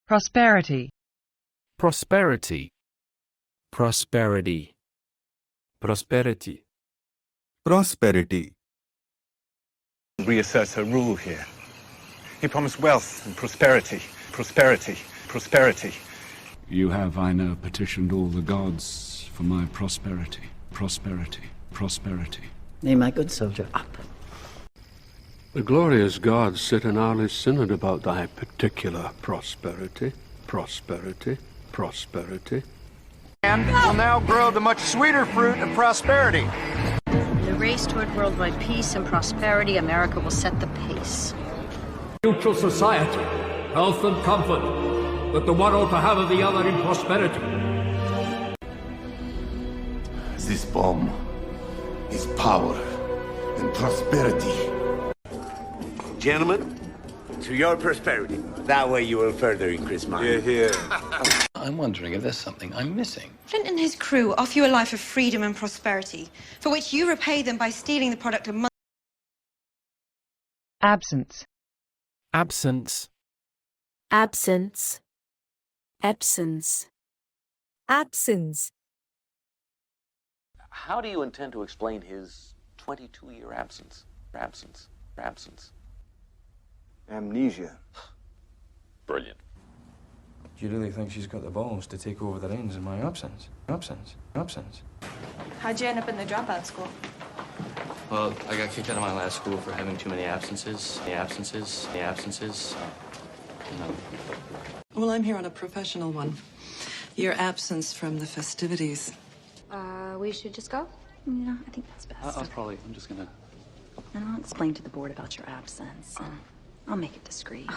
prosperity, prosperity, prosperity, prosperity, prosperity, reasserts her rule here. He promised wealth and prosperity, prosperity, prosperity. You have, I know, petitioned all the gods for my prosperity, prosperity, prosperity. Nay, my good soldier, up. The glorious gods sit in hourly synod about thy particular prosperity, prosperity, prosperity. And will now grow the much sweeter fruit of prosperity. In the race toward worldwide peace and prosperity, America will set the pace. Mutual society, health and comfort, that the one ought to have of the other in prosperity. This bomb is power and prosperity. Gentlemen, to your prosperity. That way you will further increase mine. Hear, hear. I'm wondering if there's something I'm missing. Flint and his crew offer you a life of freedom and prosperity, for which you repay them by stealing the product of money. absence, absence, absence, absence, absence. How do you intend to explain his 22-year absence? Absence. Amnesia. Brilliant. Do you really think she's got the balls to take over the reins in my absence? Absence. How'd you end up in the dropout school? Well, I got kicked out of my last school for having too many absences. No. Well, I'm here on a professional one. Your absence from the festivities. We should just go? Yeah, I think that's best. I'm just gonna... And I'll explain to the board about your absence, and I'll make it discreet.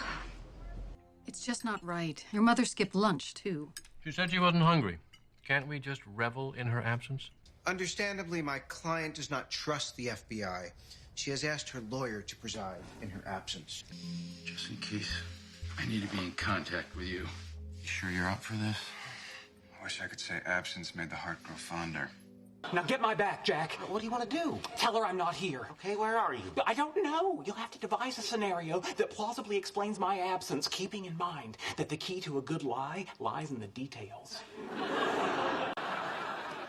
It's just not right. Your mother skipped lunch, too. She said she wasn't hungry. Can't we just revel in her absence? Understandably, my client does not trust the FBI. She has asked her lawyer to preside in her absence. Just in case I need to be in contact with you. You sure you're up for this? I wish I could say absence made the heart grow fonder. Now get my back, Jack. What do you want to do? Tell her I'm not here. Okay, where are you? I don't know. You'll have to devise a scenario that plausibly explains my absence, keeping in mind that the key to a good lie lies in the details.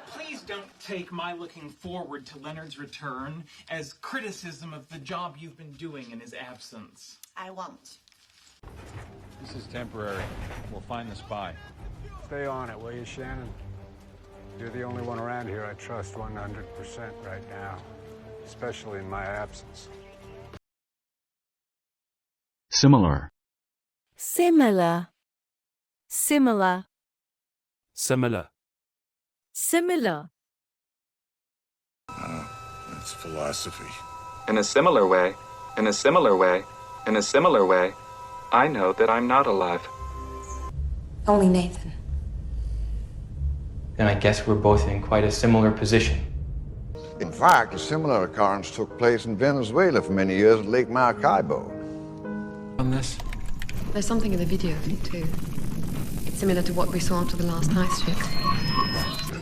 Please don't take my looking forward to Leonard's return as criticism of the job you've been doing in his absence. I won't. This is temporary. We'll find the spy. Stay on it, will you, Shannon? You're the only one around here I trust 100% right now, especially in my absence. Similar, Similar, similar, similar. similar. That's philosophy. In a similar way, I know that I'm not alive. Only Nathan. Then I guess we're both in quite a similar position. In fact, a similar occurrence took place in Venezuela for many years at Lake Maracaibo. On this? There's something in the video, too. It's similar to what we saw after the last heist hit.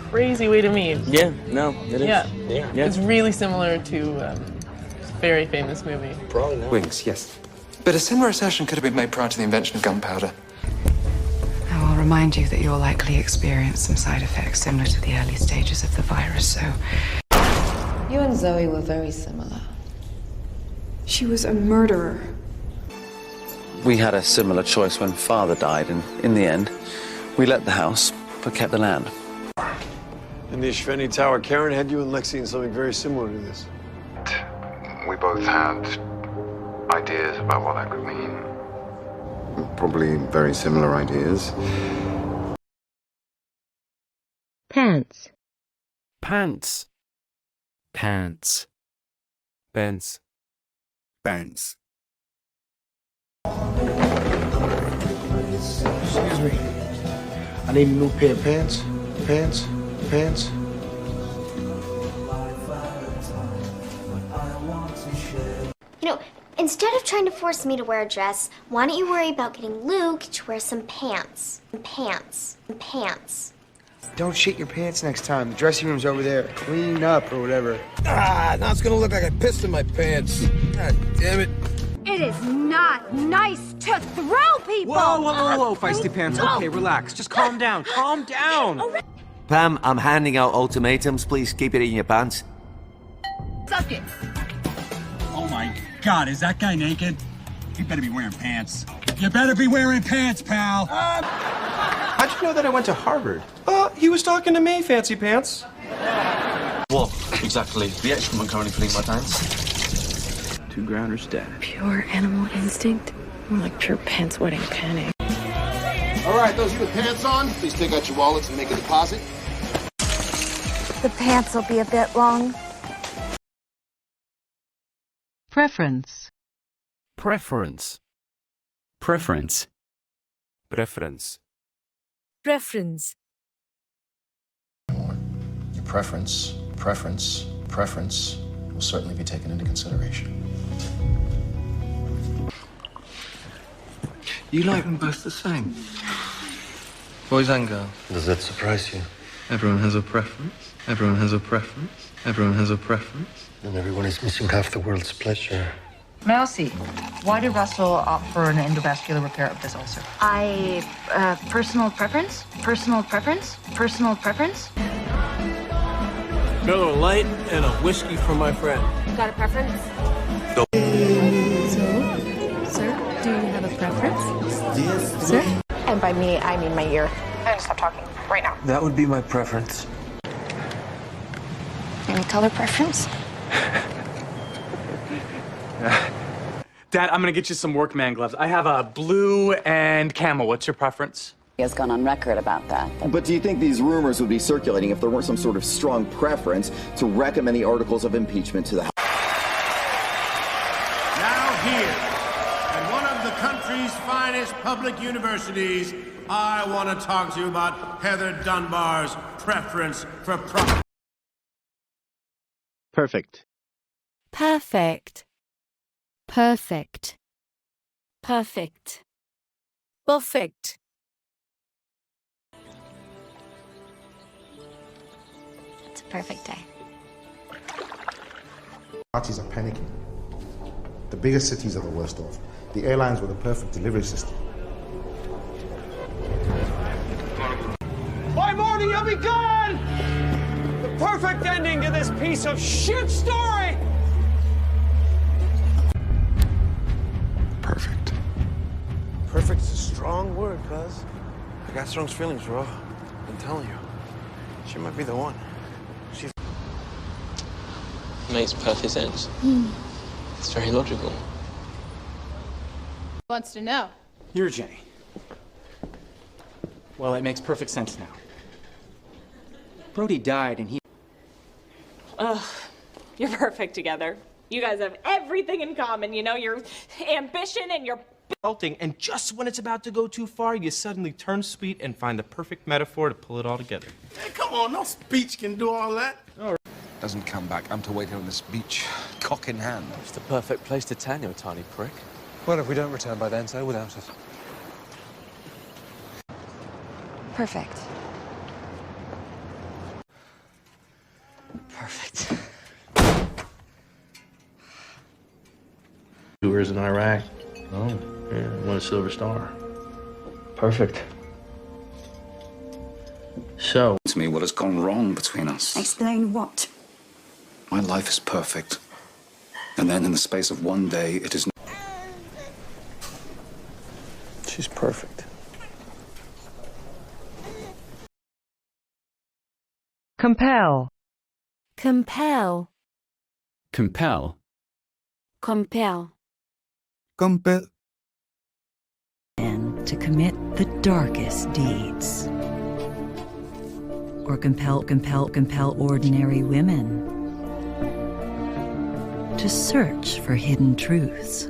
Crazy way to meet. Yeah, no, it is. Yeah. Yeah. It's really similar to a very famous movie. Probably not. Wings, yes. But a similar assertion could have been made prior to the invention of gunpowder. I will remind you that you'll likely experience some side effects similar to the early stages of the virus, so... You and Zoe were very similar. She was a murderer. We had a similar choice when Father died, and in the end, we let the house, but kept the land. In the Ishveni Tower, Karen had you and Lexi in something very similar to this. We both had ideas about what that could mean. Probably very similar ideas. Pants, Pants, pants, pants, pants. Excuse me. I need a new pair of pants. Pants. You know, instead of trying to force me to wear a dress, why don't you worry about getting Luke to wear some pants? Pants. Don't shit your pants next time. The dressing room's over there. Clean up or whatever. Now it's gonna look like I pissed in my pants. God damn it. It is not nice to throw people! Whoa, Feisty Pants. Okay, relax. Just calm down. Calm down! Pam, I'm handing out ultimatums. Please keep it in your pants. Suck it! Oh my God, is that guy naked? You better be wearing pants. You better be wearing pants, pal! How'd you know that I went to Harvard? He was talking to me, Fancy Pants. What, exactly? The excrement currently filling my tanks. 2 grounders dead. Pure animal instinct? More like pure pants wetting panic. All right, those you with pants on, please take out your wallets and make a deposit. The pants will be a bit long. Preference. Preference. Preference. Preference. Preference. Your preference will certainly be taken into consideration. You like them both the same? Boys and girls. Does that surprise you? Everyone has a preference. Everyone has a preference. Everyone has a preference. And everyone is missing half the world's pleasure. Mousy, why did Russell opt for an endovascular repair of this ulcer? Personal preference? Personal preference? Personal preference? Miller Lite and a whiskey for my friend. Got a preference? So, sir, do you have a preference? Yes. Sir? And by me, I mean my ear. And stop talking right now. That would be my preference. Any color preference? Dad, I'm gonna get you some workman gloves. I have a blue and camel. What's your preference? He has gone on record about that. But do you think these rumors would be circulating if there weren't some sort of strong preference to recommend the articles of impeachment to the House? Now here, at one of the country's finest public universities, I want to talk to you about Heather Dunbar's preference for profit. Perfect. Perfect. Perfect. Perfect. Perfect. It's a perfect day. Parties are panicking. The biggest cities are the worst off. The airlines were the perfect delivery system. By morning, you'll be gone! The perfect ending to this piece of shit story! Perfect. Perfect's a strong word, cuz. I got strong feelings, bro. I'm telling you. She might be the one. She's... Makes perfect sense. It's very logical. Wants to know. You're Jenny. Well, it makes perfect sense now. Brody died and he... Ugh, you're perfect together. You guys have everything in common, you know, your ambition and your... And just when it's about to go too far, you suddenly turn sweet and find the perfect metaphor to pull it all together. Hey, come on, no speech can do all that. All right. Doesn't come back. I'm to wait here on this beach, cock in hand. It's the perfect place to tan, you tiny prick. Well, if we don't return by then, so without it. Perfect. Perfect. Tours in Iraq. Oh, yeah, won a Silver Star. Perfect. So, To me, what has gone wrong between us? Explain what? My life is perfect. And then in the space of one day, it is... She's perfect. Compel. Compel. Compel. Compel. Compel. Men to commit the darkest deeds. Or compel ordinary women to search for hidden truths.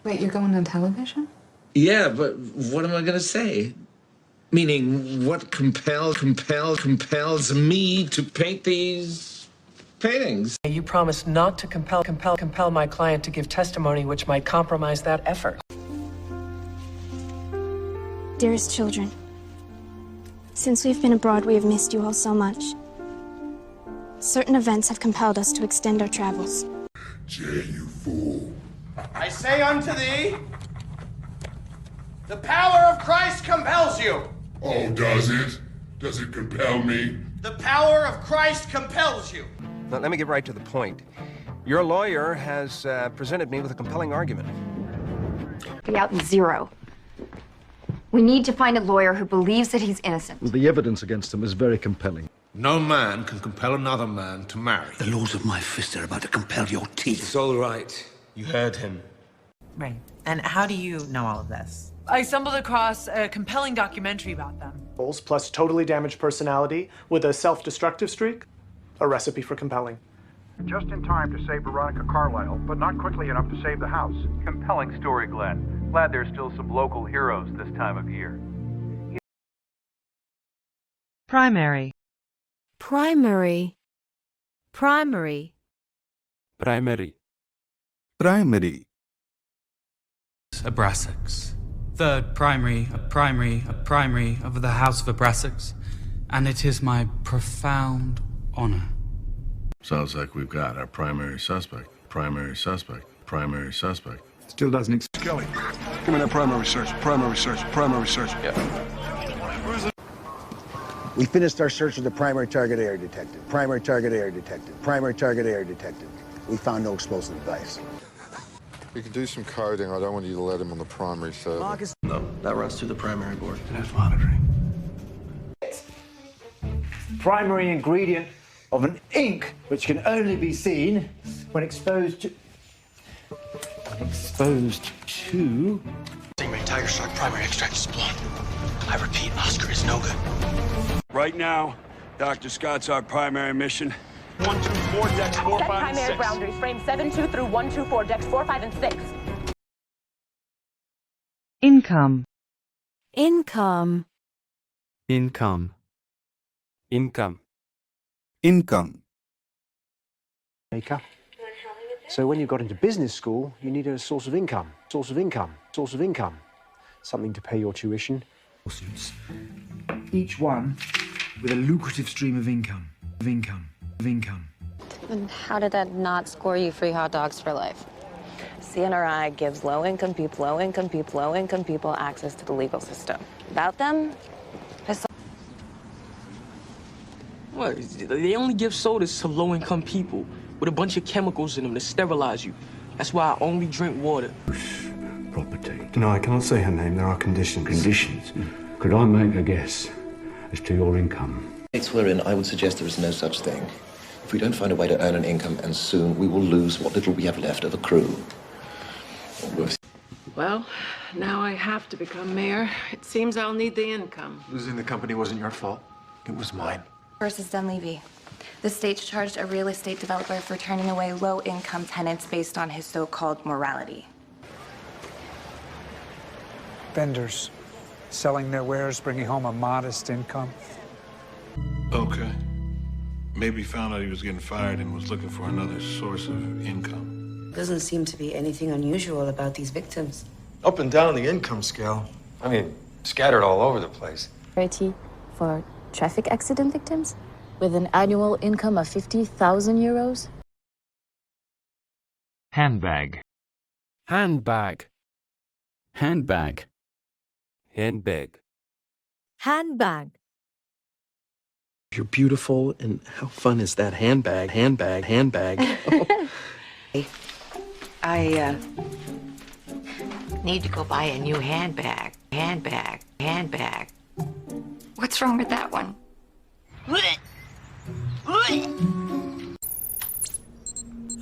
Wait, you're going on television? Yeah, but what am I going to say? Meaning, what compels me to paint these paintings? You promised not to compel my client to give testimony which might compromise that effort. Dearest children, since we've been abroad, we have missed you all so much. Certain events have compelled us to extend our travels. Jay, you fool. I say unto thee, the power of Christ compels you. Oh, does it? Does it compel me? The power of Christ compels you. Now, let me get right to the point. Your lawyer has presented me with a compelling argument. Be out in 0. We need to find a lawyer who believes that he's innocent. The evidence against him is very compelling. No man can compel another man to marry. The laws of my fist are about to compel your teeth. It's all right. You heard him. Right. And how do you know all of this? I stumbled across a compelling documentary about them. Plus totally damaged personality with a self-destructive streak. A recipe for compelling. Just in time to save Veronica Carlyle, but not quickly enough to save the house. Compelling story, Glenn. Glad there's still some local heroes this time of year. Primary. Primary. Primary. Primary. Primary. Abrasics. Third primary of the House of Abrasics, and it is my profound honor. Sounds like we've got our primary suspect. Primary suspect. Primary suspect. Still doesn't Kelly, give me that primary search. Primary search. Primary search. Yeah. We finished our search of the primary target area detected. Primary target area detected. Primary target area detected. We found no explosive device. We can do some coding. I don't want you to let him on the primary server. Marcus. No, that runs through the primary board. That's monitoring. Primary ingredient of an ink which can only be seen when exposed to... Stingray Tiger Shark primary extract is blonde. I repeat, Oscar is no good. Right now, Dr. Scott's our primary mission. 124 decks 4, 5, and 6. Primary boundaries, frame 72 through 124, decks 4, 5, and 6. Income. Income. Income. Income. Income. Maker. So when you got into business school, you needed a source of income. Source of income. Source of income. Something to pay your tuition. Lawsuits. Each one with a lucrative stream of income. Of income. Of income. And how did that not score you free hot dogs for life? CNRI gives low-income people access to the legal system. Without them, What? They only give sodas to low-income people with a bunch of chemicals in them to sterilize you. That's why I only drink water. Property. No, I cannot say her name. There are conditions. Conditions? Could I make a guess as to your income? It's we're in, I would suggest there is no such thing. If we don't find a way to earn an income, and soon we will lose what little we have left of a crew. Well, now I have to become mayor. It seems I'll need the income. Losing the company wasn't your fault. It was mine. versus Dunleavy. The state charged a real estate developer for turning away low-income tenants based on his so-called morality. Vendors selling their wares, bringing home a modest income. Okay. Maybe he found out he was getting fired and was looking for another source of income. Doesn't seem to be anything unusual about these victims. Up and down the income scale. I mean, scattered all over the place. Charity for traffic accident victims with an annual income of 50,000 euros. Handbag. Handbag. Handbag. Handbag. Handbag. You're beautiful, and how fun is that handbag? I need to go buy a new handbag. Handbag. What's wrong with that one?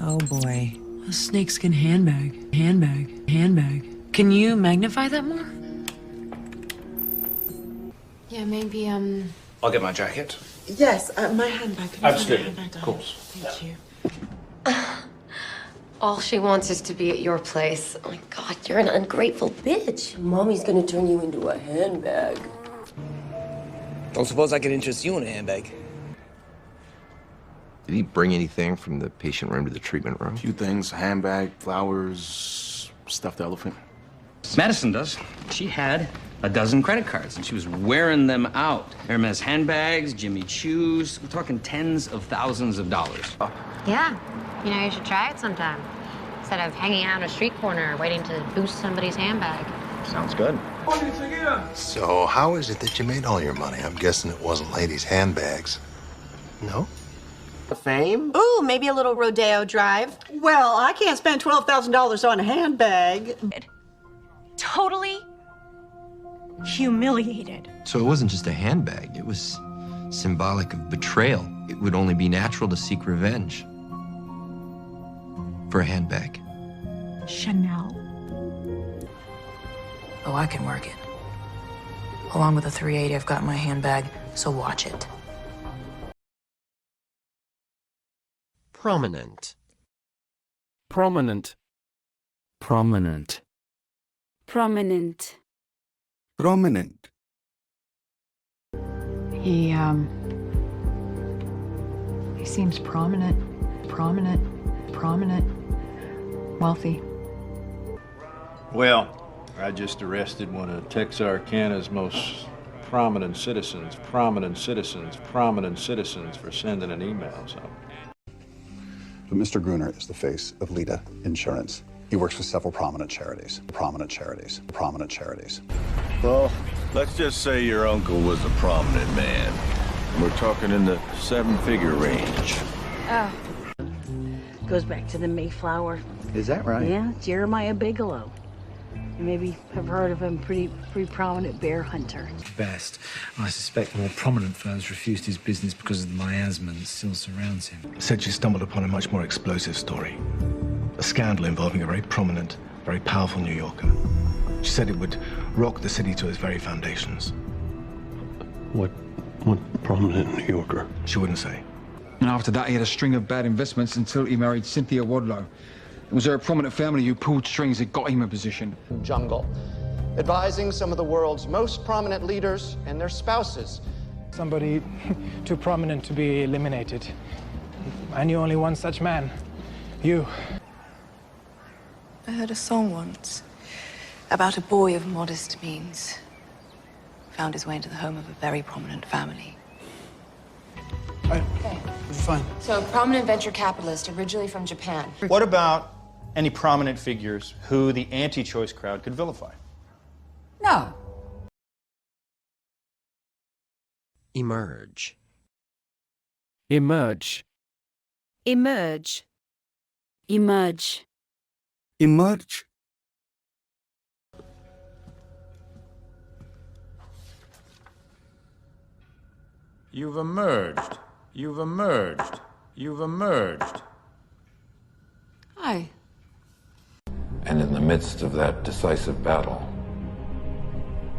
Oh boy. A snakeskin handbag. Can you magnify that more? Yeah, maybe, I'll get my jacket. Yes, my handbag. Absolutely. Of course. Thank you. all she wants is to be at your place. Oh my God, you're an ungrateful bitch. Mommy's gonna turn you into a handbag. Well, suppose I could interest you in a handbag. Did he bring anything from the patient room to the treatment room? A few things, a handbag, flowers, stuffed elephant. Madison does. She had a dozen credit cards, and she was wearing them out. Hermes handbags, Jimmy Choos. We're talking tens of thousands of dollars. Yeah, you know, you should try it sometime. instead of hanging out on a street corner waiting to boost somebody's handbag. Sounds good. So how is it that you made all your money? I'm guessing it wasn't ladies' handbags. No? Fame? Ooh, maybe a little rodeo drive. Well, I can't spend $12,000 on a handbag. Totally humiliated. So it wasn't just a handbag, it was symbolic of betrayal. It would only be natural to seek revenge for a handbag. Chanel. Oh, I can work it. Along with the 380 I've got in my handbag, so watch it. Prominent. Prominent. Prominent. Prominent. Prominent. He seems prominent, wealthy. Well, I just arrested one of Texarkana's most prominent citizens for sending an email, so. But Mr. Gruner is the face of Lita Insurance. He works with several prominent charities. Well, let's just say your uncle was a prominent man. We're talking in the 7-figure range. Oh. Goes back to the Mayflower. Is that right? Yeah, Jeremiah Bigelow. You maybe have heard of him, pretty prominent bear hunter. Best. I suspect more prominent firms refused his business because of the miasma that still surrounds him. Said she stumbled upon a much more explosive story. A scandal involving a very prominent, very powerful New Yorker. She said it would rock the city to its very foundations. What prominent New Yorker? She wouldn't say. And after that, he had a string of bad investments until he married Cynthia Wadlow. It was her prominent family who pulled strings that got him a position. Jungle, advising some of the world's most prominent leaders and their spouses. Somebody too prominent to be eliminated. I knew only one such man. You. I heard a song once about a boy of modest means. Found his way into the home of a very prominent family. Fine. So, a prominent venture capitalist, originally from Japan. What about any prominent figures who the anti-choice crowd could vilify? No. Emerge. Emerge. Emerge. Emerge. Emerge. You've emerged. You've emerged. You've emerged. Hi. And in the midst of that decisive battle,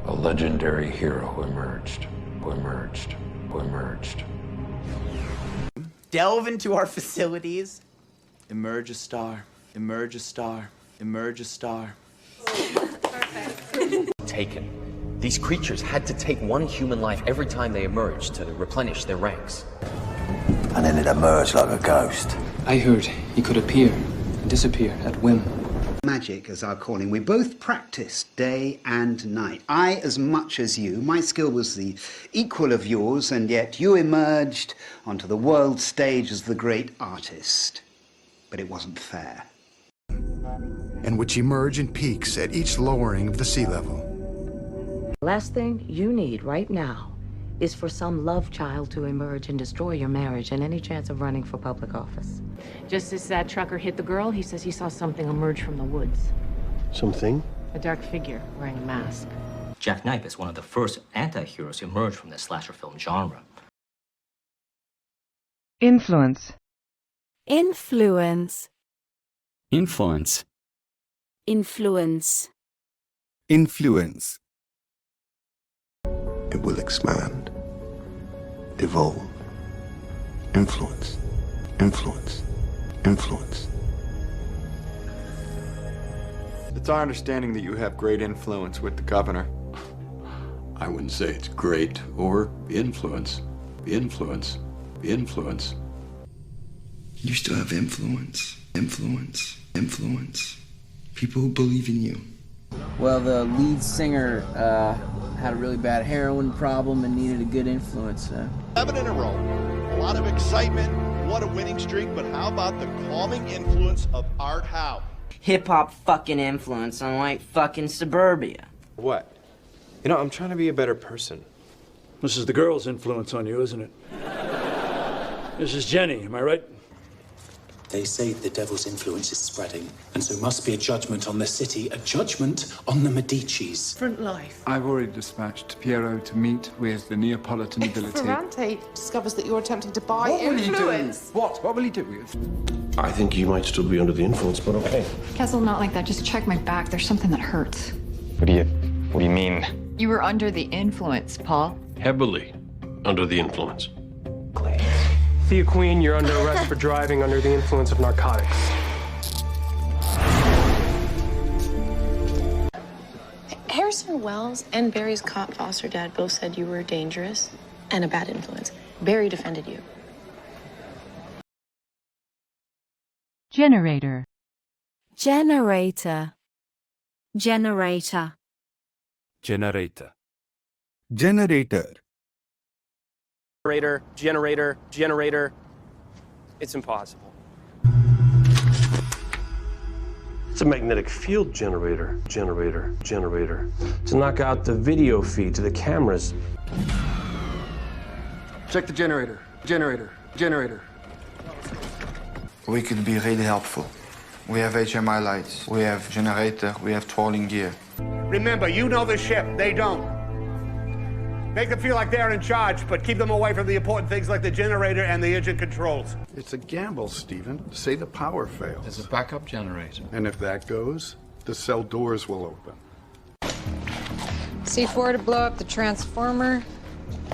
a legendary hero emerged. Delve into our facilities. Emerge a star. Emerge a star. Emerge a star. Taken. These creatures had to take one human life every time they emerged to replenish their ranks. And then it emerged like a ghost. I heard he could appear and disappear at whim. Magic, as our calling, we both practiced day and night. I as much as you. My skill was the equal of yours, and yet you emerged onto the world stage as the great artist. But it wasn't fair. And which emerge in peaks at each lowering of the sea level. Last thing you need right now is for some love child to emerge and destroy your marriage and any chance of running for public office. Just as that trucker hit the girl, he says he saw something emerge from the woods. Something? A dark figure wearing a mask. Jack Knife is one of the first anti-heroes to emerge from the slasher film genre. Influence. Influence. Influence. Influence. Influence. It will expand, evolve, influence, influence, influence. It's our understanding that you have great influence with the governor. I wouldn't say it's great or influence. Influence. Influence. You still have influence. Influence. Influence. People who believe in you. Well, the lead singer had a really bad heroin problem and needed a good influence. 7 in a row. A lot of excitement. What a winning streak. But how about the calming influence of Art Howe? hip-hop fucking influence on white fucking suburbia. What? You know, I'm trying to be a better person. This is the girl's influence on you, isn't it? This is Jenny, am I right? They say the devil's influence is spreading, and so must be a judgment on the city, a judgment on the Medicis. Different life. I've already dispatched Piero to meet with the Neapolitan nobility. If Ferrante discovers that you're attempting to buy influence... What will he do? I think you might still be under the influence, but okay. Castle, not like that. Just check my back. There's something that hurts. What do you mean? You were under the influence, Paul. Heavily under the influence. Thea Queen, you're under arrest for driving under the influence of narcotics. Harrison Wells and Barry's cop foster dad both said you were dangerous and a bad influence. Barry defended you. Generator. Generator. Generator. Generator. Generator. Generator. It's impossible. It's a magnetic field generator. To knock out the video feed to the cameras. Check the generator. Generator. We could be really helpful. We have HMI lights, we have generator, we have trolling gear. Remember, you know the ship, they don't. Make them feel like they're in charge, but keep them away from the important things like the generator and the engine controls. It's a gamble, Stephen. Say the power fails. There's a backup generator. And if that goes, the cell doors will open. C4 to blow up the transformer.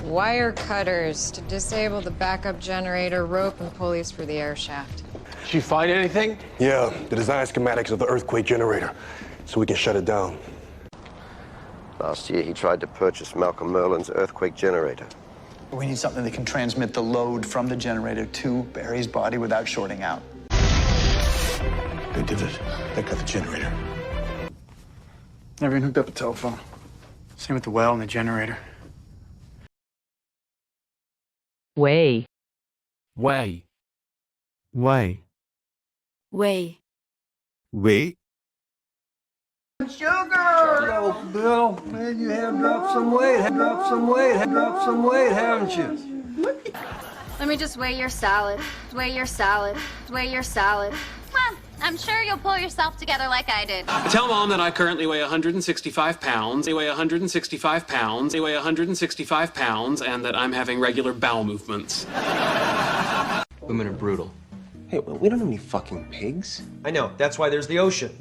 Wire cutters to disable the backup generator. Rope and pulleys for the air shaft. Did you find anything? Yeah, the design schematics of the earthquake generator, so we can shut it down. Last year, he tried to purchase Malcolm Merlin's earthquake generator. We need something that can transmit the load from the generator to Barry's body without shorting out. They did it. They got the generator. Never even hooked up a telephone. Same with the well and the generator. Way. Way. Why? Way. Way? Sugar! Oh, Bill, man, you have dropped some weight, haven't you? Let me just weigh your salad. Weigh your salad. Well, I'm sure you'll pull yourself together like I did. Tell Mom that I currently weigh 165 pounds. I weigh 165 pounds. I weigh 165 pounds, and that I'm having regular bowel movements. Women are brutal. Hey, we don't have any fucking pigs. I know. That's why there's the ocean.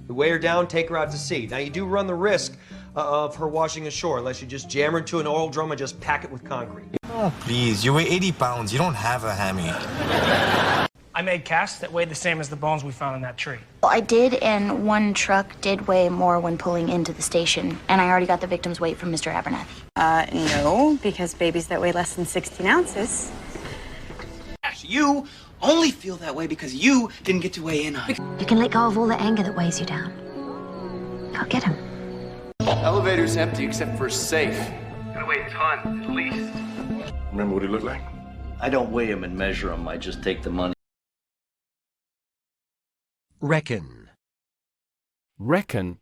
You weigh her down, take her out to sea. Now, you do run the risk of her washing ashore unless you just jam her into an oil drum and just pack it with concrete. Oh, please. You weigh 80 pounds. You don't have a hammy. I made casts that weighed the same as the bones we found in that tree. Well, I did, and one truck did weigh more when pulling into the station, and I already got the victim's weight from Mr. Abernathy. No, because babies that weigh less than 16 ounces. You only feel that way because you didn't get to weigh in on it. You can let go of all the anger that weighs you down. Go get him. Elevator's empty except for safe. Gonna weigh tons, at least. Remember what he looked like? I don't weigh him and measure him. I just take the money. Reckon. Reckon.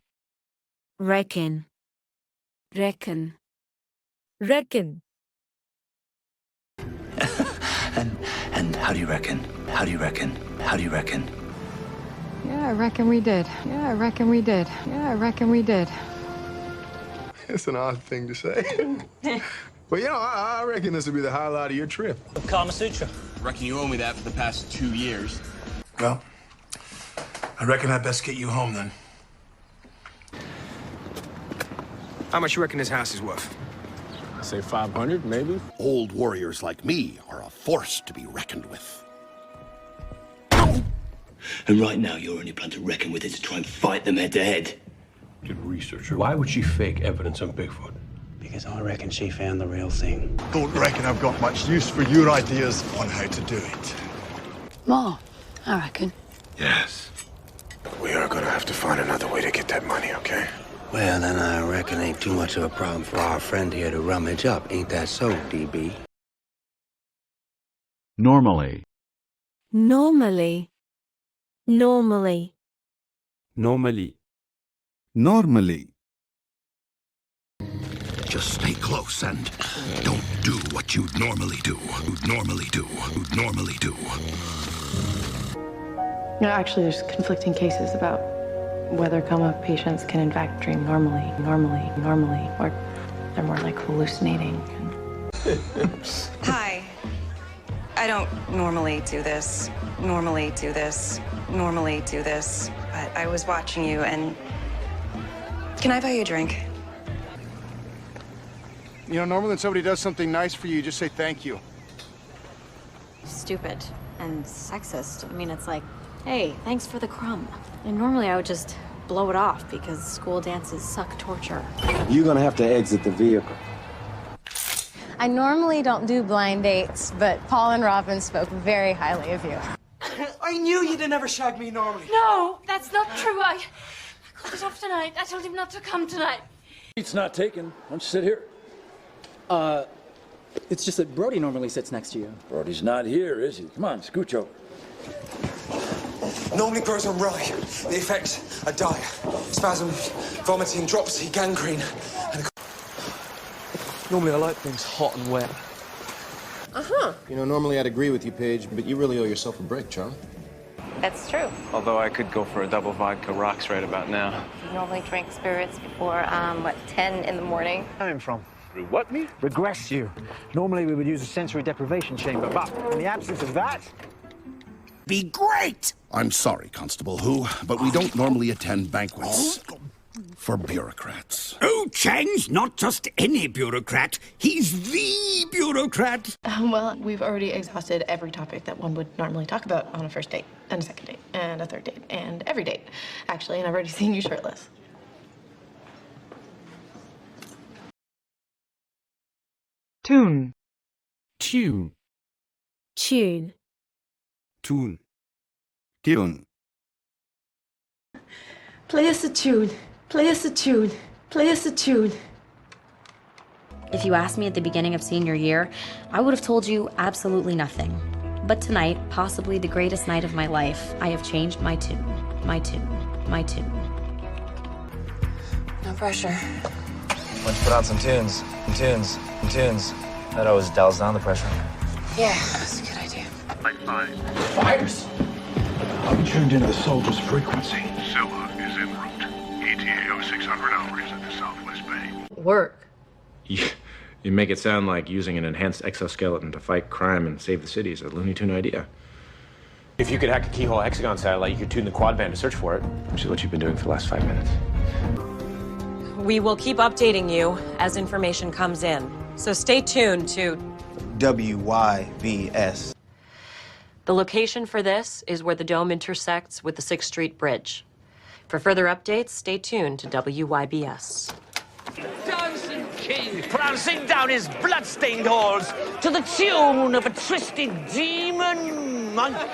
And how do you reckon? Yeah, I reckon we did. It's an odd thing to say. But, I reckon this will be the highlight of your trip. Kama Sutra. Reckon you owe me that for the past 2 years. Well, I reckon I'd best get you home then. How much you reckon this house is worth? I say 500, maybe. Old warriors like me are a force to be reckoned with. And right now, your only plan to reckon with is to try and fight them head to head. Good researcher. Why would she fake evidence on Bigfoot? Because I reckon she found the real thing. Don't reckon I've got much use for your ideas on how to do it. More, I reckon. Yes. We are gonna have to find another way to get that money, okay? Well, then I reckon ain't too much of a problem for our friend here to rummage up. Ain't that so, DB? Normally. Normally. Normally. Normally. Just stay close and don't do what you'd normally do. Actually, there's conflicting cases about whether coma patients can in fact dream normally, or they're more like hallucinating. Hi. I don't normally do this, but I was watching you and... Can I buy you a drink? You know, normally when somebody does something nice for you, you just say thank you. Stupid and sexist. I mean, it's like, hey, thanks for the crumb. And normally I would just blow it off because school dances suck torture. You're gonna have to exit the vehicle. I normally don't do blind dates, but Paul and Robin spoke very highly of you. I knew you'd never shag me normally. No, that's not true. I called it off tonight. I told him not to come tonight. Seat's not taken. Why don't you sit here? It's just that Brody normally sits next to you. Brody's not here, is he? Come on, scooch over. Normally grows on rye. The effects are dire. Spasms, vomiting, dropsy, gangrene, and... Normally I like things hot and wet. Uh-huh. You know, normally I'd agree with you, Paige, but you really owe yourself a break, Charlie. That's true. Although I could go for a double vodka rocks right about now. You normally drink spirits before, 10 in the morning. I'm from. What, me? Regress you. Normally we would use a sensory deprivation chamber, but in the absence of that... Be great! I'm sorry, Constable Who, but we don't normally attend banquets for bureaucrats. Oh, Chang's not just any bureaucrat. He's the bureaucrat. Well, we've already exhausted every topic that one would normally talk about on a first date, and a second date, and a third date, and every date, actually, and I've already seen you shirtless. Tune. Tune. Tune. Tune. Tune. Play us a tune. Play us a tune. Play us a tune. If you asked me at the beginning of senior year, I would have told you absolutely nothing. But tonight, possibly the greatest night of my life, I have changed my tune. My tune. My tune. No pressure. Let's put on some tunes. That always dials down the pressure. Yeah, that's a good idea. Fires! I'm tuned into the soldier's frequency. Scylla is en route. ETA 0600 hours at the Southwest Bay. Work. You make it sound like using an enhanced exoskeleton to fight crime and save the city is a Looney Tune idea. If you could hack a keyhole hexagon satellite, you could tune the quad band to search for it. Which is what you've been doing for the last 5 minutes. We will keep updating you as information comes in. So stay tuned to WYBS. the location for this is where the dome intersects with the 6th Street Bridge. For further updates, stay tuned to WYBS. Dancing king prancing down his blood-stained halls to the tune of a twisted demon monkey.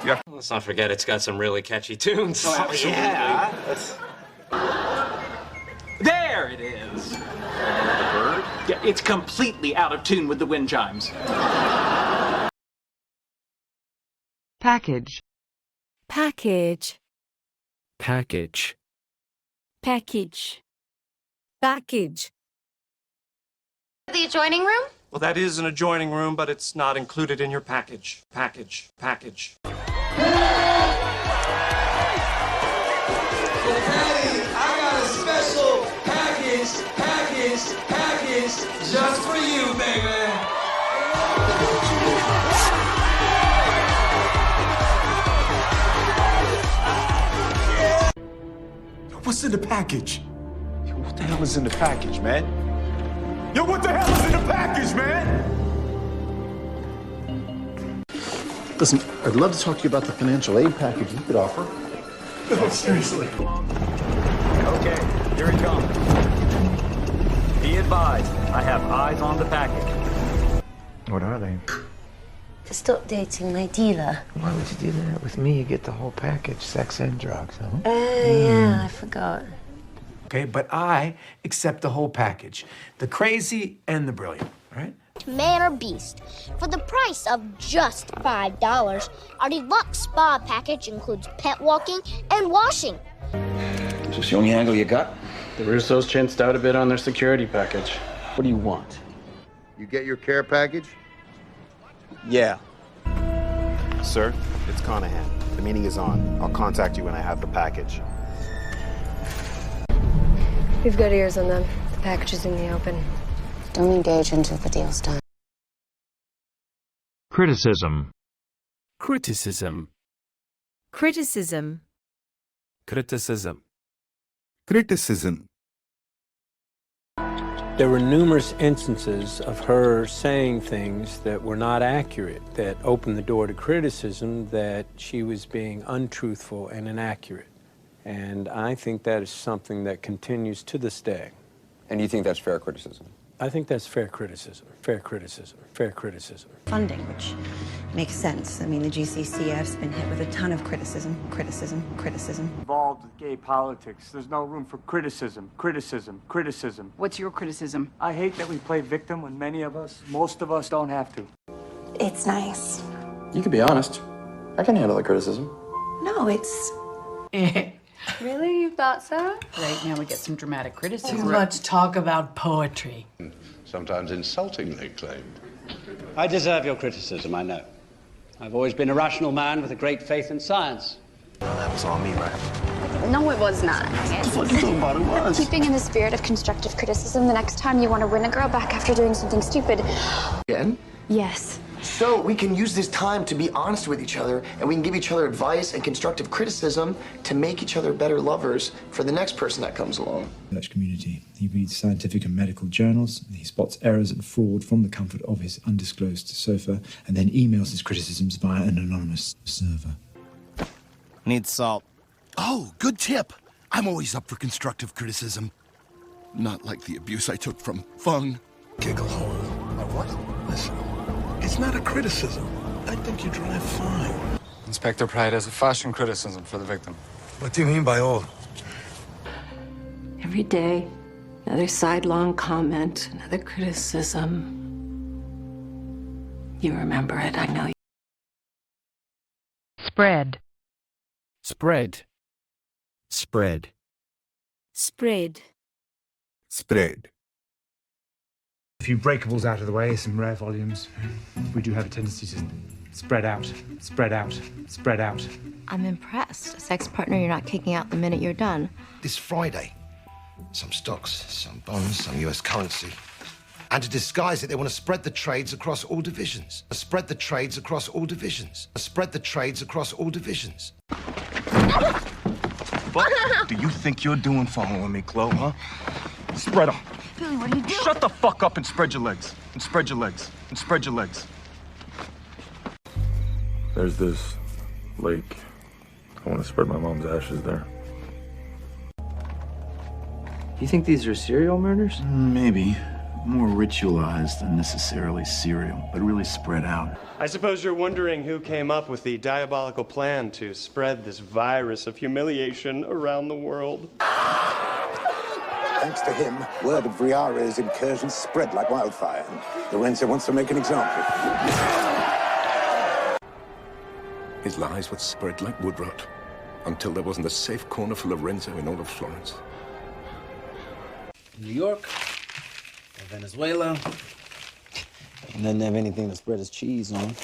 Yeah. Let's not forget it's got some really catchy tunes. Oh, absolutely. Yeah. There it is. The bird? Yeah, it's completely out of tune with the wind chimes. Package. Package. Package. Package. Package. The adjoining room? Well, that is an adjoining room, but it's not included in your package. Package. I got a special package just for you, baby. What's in the package? Yo, what the hell is in the package, man? Yo, what the hell is in the package, man? Listen, I'd love to talk to you about the financial aid package you could offer. No, seriously. Okay, here it comes. Be advised, I have eyes on the package. What are they? To stop dating my dealer. Why would you do that? With me, you get the whole package, sex and drugs, huh? Yeah, I forgot. Okay, but I accept the whole package. The crazy and the brilliant, all right? Man or beast. For the price of just $5, our deluxe spa package includes pet walking and washing. Is this the only angle you got? The Russos chanced out a bit on their security package. What do you want? You get your care package? Yeah. Sir, it's Conahan. The meeting is on. I'll contact you when I have the package. We've got ears on them. The package is in the open. Don't engage until the deal's done. Criticism. Criticism. Criticism. Criticism. Criticism. There were numerous instances of her saying things that were not accurate, that opened the door to criticism that she was being untruthful and inaccurate. And I think that is something that continues to this day. And you think that's fair criticism? I think that's fair criticism, fair criticism, fair criticism. Funding, which makes sense. I mean, the GCCF's been hit with a ton of criticism. Involved with gay politics. There's no room for criticism. What's your criticism? I hate that we play victim when most of us don't have to. It's nice. You can be honest. I can handle the criticism. No, it's... Really? You thought so? Right, now we get some dramatic criticism. Too much talk about poetry. Sometimes insultingly claimed. I deserve your criticism, I know. I've always been a rational man with a great faith in science. Well, that was all me, right? No, it was not. What the fuck are you talking about? It was. Keeping in the spirit of constructive criticism, the next time you want to win a girl back after doing something stupid. Again? Yes. So we can use this time to be honest with each other, and we can give each other advice and constructive criticism to make each other better lovers for the next person that comes along. Research community. He reads scientific and medical journals. He spots errors and fraud from the comfort of his undisclosed sofa, and then emails his criticisms via an anonymous server. Need salt. Oh, good tip. I'm always up for constructive criticism. Not like the abuse I took from Fung. Giggle hole. What? Listen. It's not a criticism. I think you drive fine. Inspector Pride has a fashion criticism for the victim. What do you mean by all? Every day, another sidelong comment, another criticism. You remember it, I know. Spread. Spread. Spread. Spread. Spread. A few breakables out of the way, some rare volumes. We do have a tendency to spread out. I'm impressed. A sex partner you're not kicking out the minute you're done. This Friday, some stocks, some bonds, some US currency. And to disguise it, they want to spread the trades across all divisions. Spread the trades across all divisions. Spread the trades across all divisions. What do you think you're doing following me, Chloe, huh? Spread them. Billy, what are you doing? Shut the fuck up and spread your legs. And spread your legs. And spread your legs. There's this lake. I want to spread my mom's ashes there. You think these are serial murders? Maybe. More ritualized than necessarily serial, but really spread out. I suppose you're wondering who came up with the diabolical plan to spread this virus of humiliation around the world. Thanks to him, word of Briare's incursion spread like wildfire. Lorenzo wants to make an example. His lies would spread like wood rot until there wasn't a safe corner for Lorenzo in all of Florence. New York, or Venezuela. He doesn't have anything to spread his cheese on.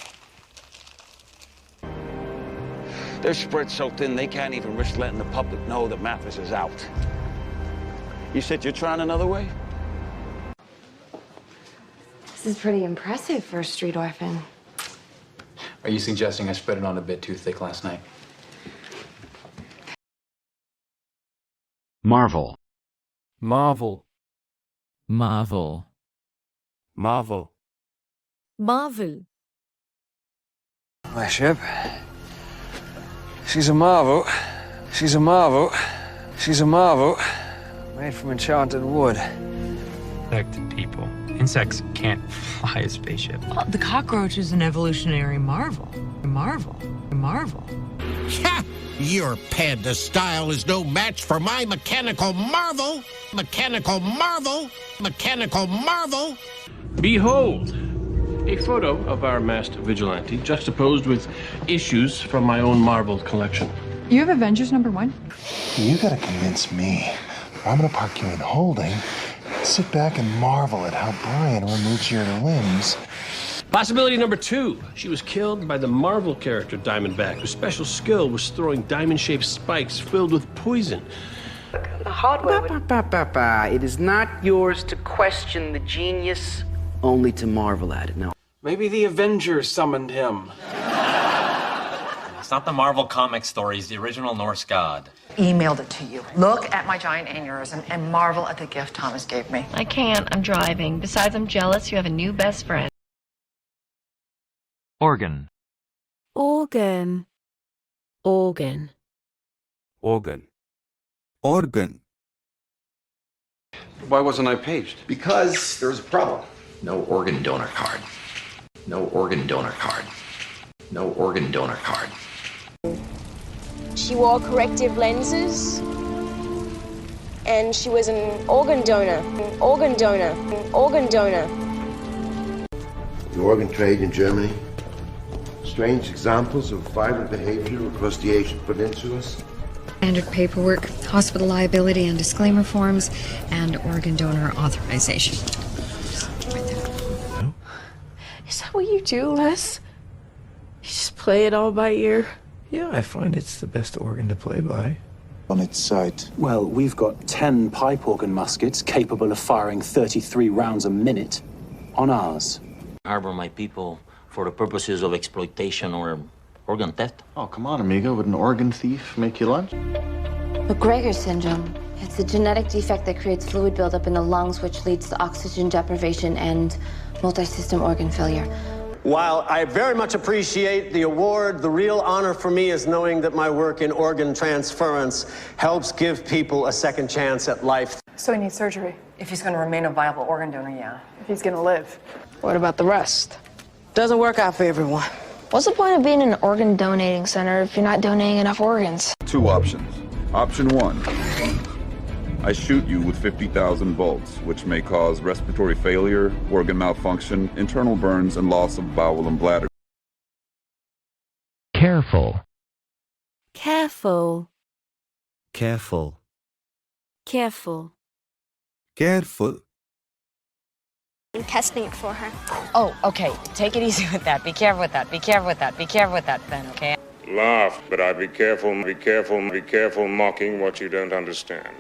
They're spread so thin they can't even risk letting the public know that Mathis is out. You said you're trying another way? This is pretty impressive for a street orphan. Are you suggesting I spread it on a bit too thick last night? Marvel. Marvel. Marvel. Marvel. Marvel. My ship. She's a marvel. She's a marvel. She's a marvel. Made from enchanted wood. Infected people. Insects can't fly a spaceship. Well, the cockroach is an evolutionary marvel. A marvel. A marvel. Ha! Your panda style is no match for my mechanical marvel. Mechanical marvel. Mechanical marvel. Behold, A photo of our masked vigilante juxtaposed with issues from my own Marvel collection. You have Avengers #1? You gotta convince me. I'm gonna park you in holding, sit back and marvel at how Brian removes your limbs. Possibility #2. She was killed by the Marvel character Diamondback, whose special skill was throwing diamond-shaped spikes filled with poison. The hardware. It is not yours to question the genius, only to marvel at it. No. Maybe the Avengers summoned him. It's not the Marvel comic stories, the original Norse god. Emailed it to you. Look at my giant aneurysm and marvel at the gift Thomas gave me. I can't. I'm driving. Besides, I'm jealous you have a new best friend. Organ. Organ. Organ. Organ. Organ. Why wasn't I paged? Because there was a problem. No organ donor card. No organ donor card. No organ donor card. She wore corrective lenses, and she was an organ donor. An organ donor. An organ donor. The organ trade in Germany. Strange examples of violent behavior across the Asian peninsulas. Standard paperwork, hospital liability and disclaimer forms, and organ donor authorization. Is that what you do, Les? You just play it all by ear? Yeah, I find it's the best organ to play by. On its site. Well, we've got 10 pipe organ muskets capable of firing 33 rounds a minute on ours. Harbor my people for the purposes of exploitation or organ theft. Oh, come on, amigo. Would an organ thief make you lunch? McGregor syndrome. It's a genetic defect that creates fluid buildup in the lungs, which leads to oxygen deprivation and multi-system organ failure. While I very much appreciate the award, the real honor for me is knowing that my work in organ transference helps give people a second chance at life. So he needs surgery. If he's going to remain a viable organ donor, yeah. If he's going to live. What about the rest? Doesn't work out for everyone. What's the point of being an organ donating center if you're not donating enough organs? Two options. Option 1. I shoot you with 50,000 volts, which may cause respiratory failure, organ malfunction, internal burns, and loss of bowel and bladder. Careful. Careful. Careful. Careful. Careful. I'm testing it for her. Oh, okay. Take it easy with that. Be careful with that. Be careful with that. Be careful with that then, okay? Laugh, but I be careful mocking what you don't understand.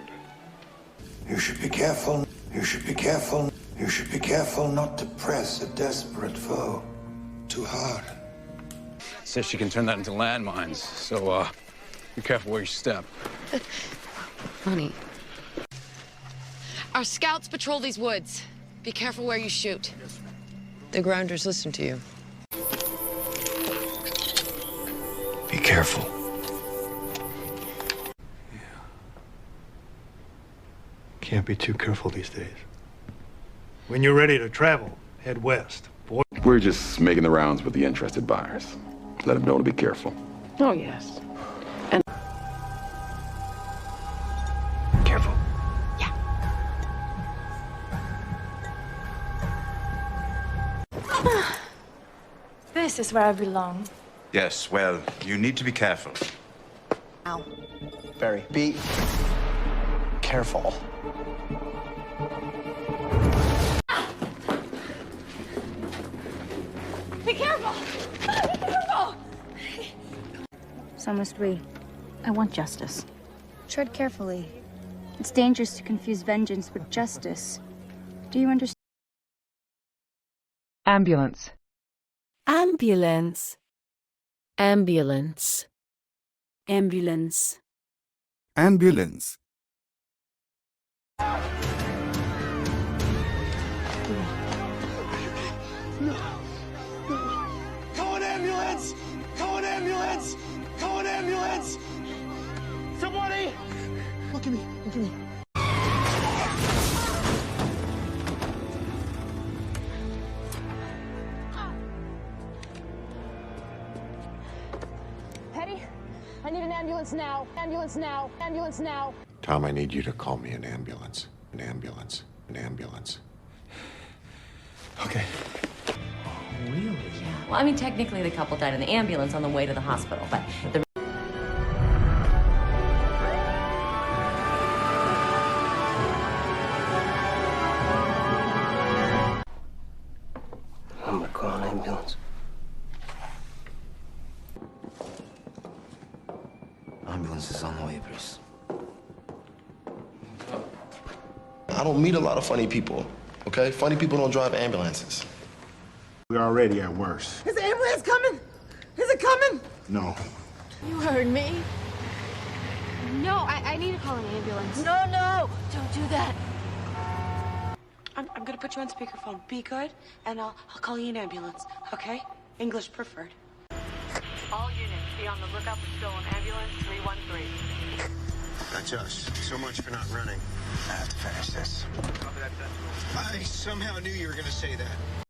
You should be careful. You should be careful. You should be careful not to press a desperate foe too hard. Says she can turn that into landmines, so, be careful where you step. Funny. Our scouts patrol these woods. Be careful where you shoot. The grounders listen to you. Be careful. Can't be too careful these days. When you're ready to travel, head west. We're just making the rounds with the interested buyers. Let them know to be careful. Oh, yes. Careful. This is where I belong. Yes, well, you need to be careful. Ow. Very. Be careful. Be careful! Be careful! So must we. I want justice. Tread carefully. It's dangerous to confuse vengeance with justice. Do you understand? Ambulance. Ambulance. Ambulance. Ambulance. Ambulance. Call an ambulance! Call an ambulance! Call an ambulance! Somebody! Look at me, look at me. Petty, I need an ambulance now. Ambulance now. Ambulance now. Tom, I need you to call me an ambulance. An ambulance. An ambulance. Okay. Really? Yeah. Well, I mean, technically the couple died in the ambulance on the way to the hospital, but the I'm gonna call an ambulance. Ambulance is on the way, Bruce. I don't meet a lot of funny people, okay? Funny people don't drive ambulances. We're already at worse. Is the ambulance coming? Is it coming? No. You heard me. No, I need to call an ambulance. No, don't do that. I'm gonna put you on speakerphone. Be good, and I'll call you an ambulance, okay? English preferred. All units, be on the lookout for stolen ambulance 313. That's us. So much for not running. I have to finish this. I somehow knew you were going to say that.